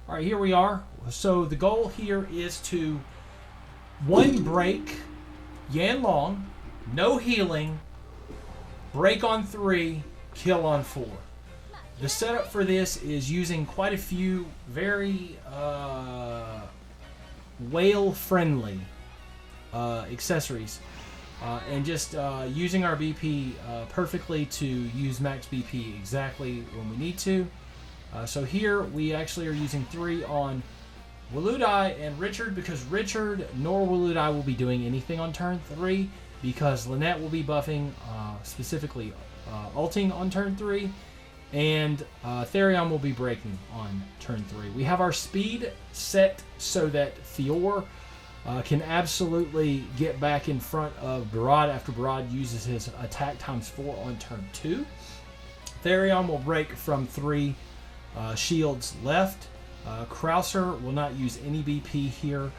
All right, here we are. So the goal here is to one break Yan Long, no healing, break on 3, kill on 4. The setup for this is using quite a few very whale-friendly accessories and just using our BP perfectly to use max BP exactly when we need to. So here we actually are using 3 on Wludai and Richard because Richard nor Wludai will be doing anything on turn 3 because Lynette will be buffing, specifically ulting on turn 3, and Therion will be breaking on turn 3. We have our speed set so that Fior can absolutely get back in front of Barad after Barad uses his attack times 4 on turn 2. Therion will break from 3 shields left. KRAUSER will not use any BP here.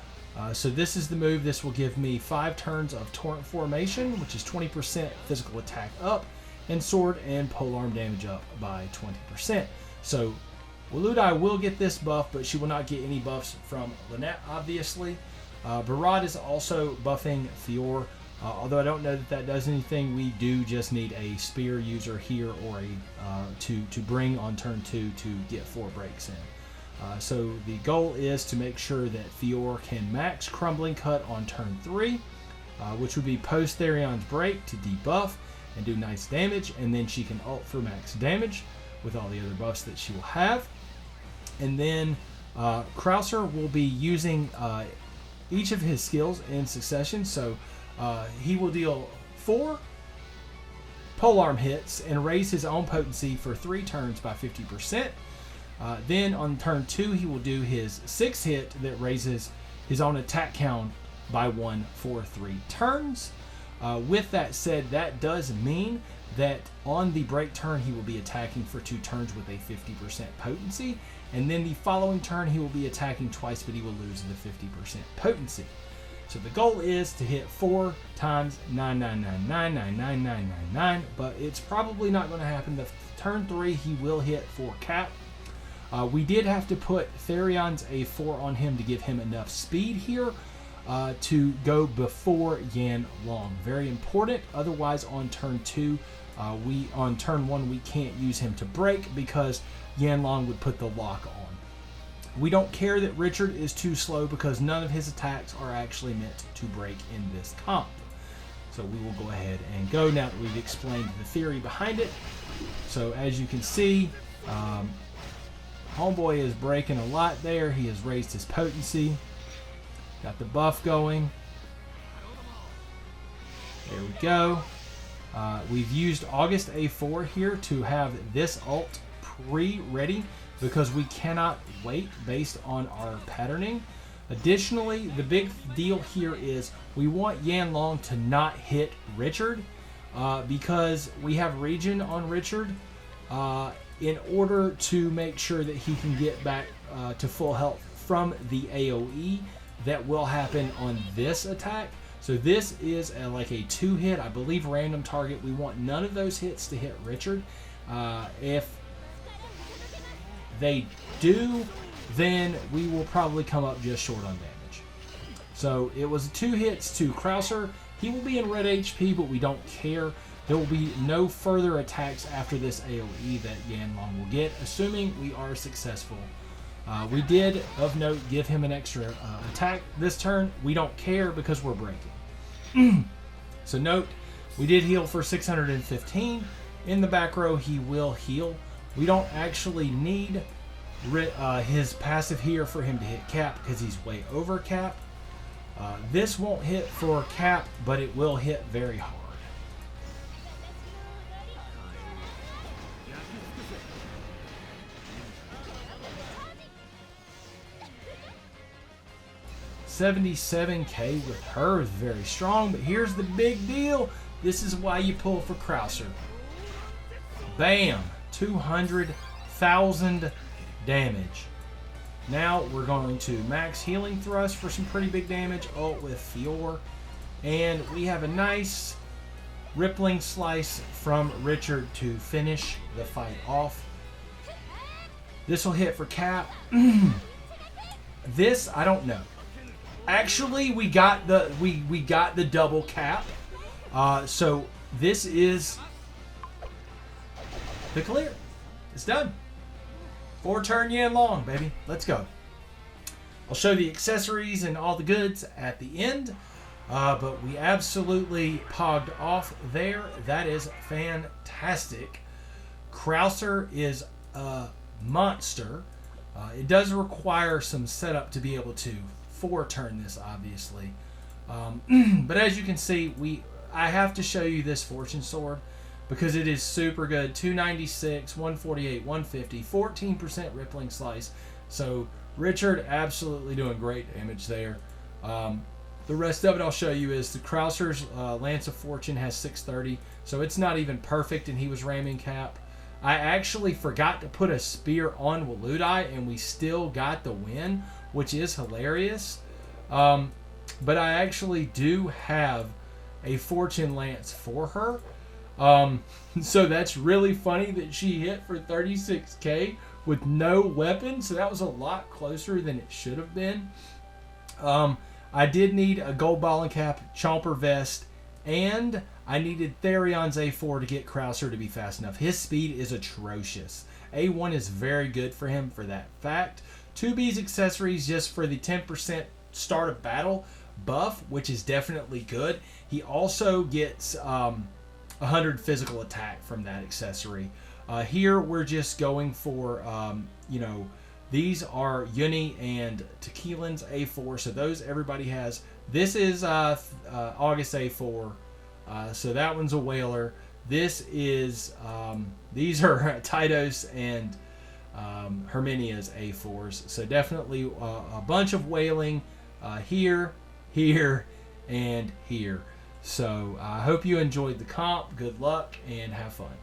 So this is the move. This will give me 5 turns of Torrent Formation, which is 20% physical attack up, and sword and polearm damage up by 20%. So Wludai will get this buff, but she will not get any buffs from Lynette, obviously. Barad is also buffing Fior. Although I don't know that that does anything, we do just need a spear user here or a to bring on turn 2 to get 4 breaks in. So the goal is to make sure that Fior can max Crumbling Cut on turn 3, which would be post Therion's break to debuff and do nice damage, and then she can ult for max damage with all the other buffs that she will have. And then KRAUSER will be using each of his skills in succession, so he will deal 4 polearm hits and raise his own potency for 3 turns by 50%. Then on turn 2, he will do his 6th hit that raises his own attack count by 1 for 3 turns. With that said, that does mean that on the break turn, he will be attacking for 2 turns with a 50% potency. And then the following turn, he will be attacking twice, but he will lose the 50% potency. So the goal is to hit 4 times 999999999, but it's probably not going to happen. The turn 3, he will hit 4 cap. We did have to put Therion's A4 on him to give him enough speed here to go before Yan Long. Very important. Otherwise, on turn 2, on turn 1, we can't use him to break because Yan Long would put the lock on. We don't care that Richard is too slow because none of his attacks are actually meant to break in this comp. So we will go ahead and go now that we've explained the theory behind it. So as you can see, Homeboy is breaking a lot there. He has raised his potency. Got the buff going. There we go. We've used August A4 here to have this ult pre-ready because we cannot wait based on our patterning. Additionally, the big deal here is we want Yan Long to not hit Richard because we have regen on Richard in order to make sure that he can get back to full health from the AoE that will happen on this attack. So this is like a 2-hit, I believe, random target. We want none of those hits to hit Richard. If they do, then we will probably come up just short on damage. So it was 2 hits to KRAUSER. He will be in red HP, but we don't care. There will be no further attacks after this AoE that Yan Long will get, assuming we are successful. We did, of note, give him an extra attack this turn. We don't care because we're breaking. So note, we did heal for 615. In the back row, he will heal. We don't actually need his passive here for him to hit cap because he's way over cap. This won't hit for cap, but it will hit very hard. $77K with her is very strong, but here's the big deal. This is why you pull for KRAUSER. Bam! 200,000 damage. Now we're going to max healing thrust for some pretty big damage. Ult with Fior. And we have a nice rippling slice from Richard to finish the fight off. This will hit for cap. This I don't know. Actually, we got the double cap. So this is the clear. It's done. 4-turn yen long, baby. Let's go. I'll show the accessories and all the goods at the end. But we absolutely pogged off there. That is fantastic. KRAUSER is a monster. It does require some setup to be able to 4-turn this, obviously. But as you can see, I have to show you this Fortune Sword because it is super good. 296, 148, 150, 14% rippling slice. So Richard absolutely doing great damage there. The rest of it I'll show you is the KRAUSER's Lance of Fortune has 630, so it's not even perfect, and he was ramming cap. I actually forgot to put a spear on Wludai, and we still got the win, which is hilarious. But I actually do have a Fortune Lance for her. So that's really funny that she hit for 36k with no weapon, so that was a lot closer than it should have been. I did need a gold ball and cap, chomper vest, and I needed Therion's A4 to get KRAUSER to be fast enough. His speed is atrocious. A1 is very good for him for that fact. 2B's accessories just for the 10% start of battle buff, which is definitely good. He also gets 100 physical attack from that accessory. Here we're just going for, these are Yuni and Tequilan's A4, so those everybody has. This is August A4, so that one's a whaler. This is, these are Titos and Herminia's A4s, so definitely a bunch of whaling here, and here. So I hope you enjoyed the comp. Good luck and have fun.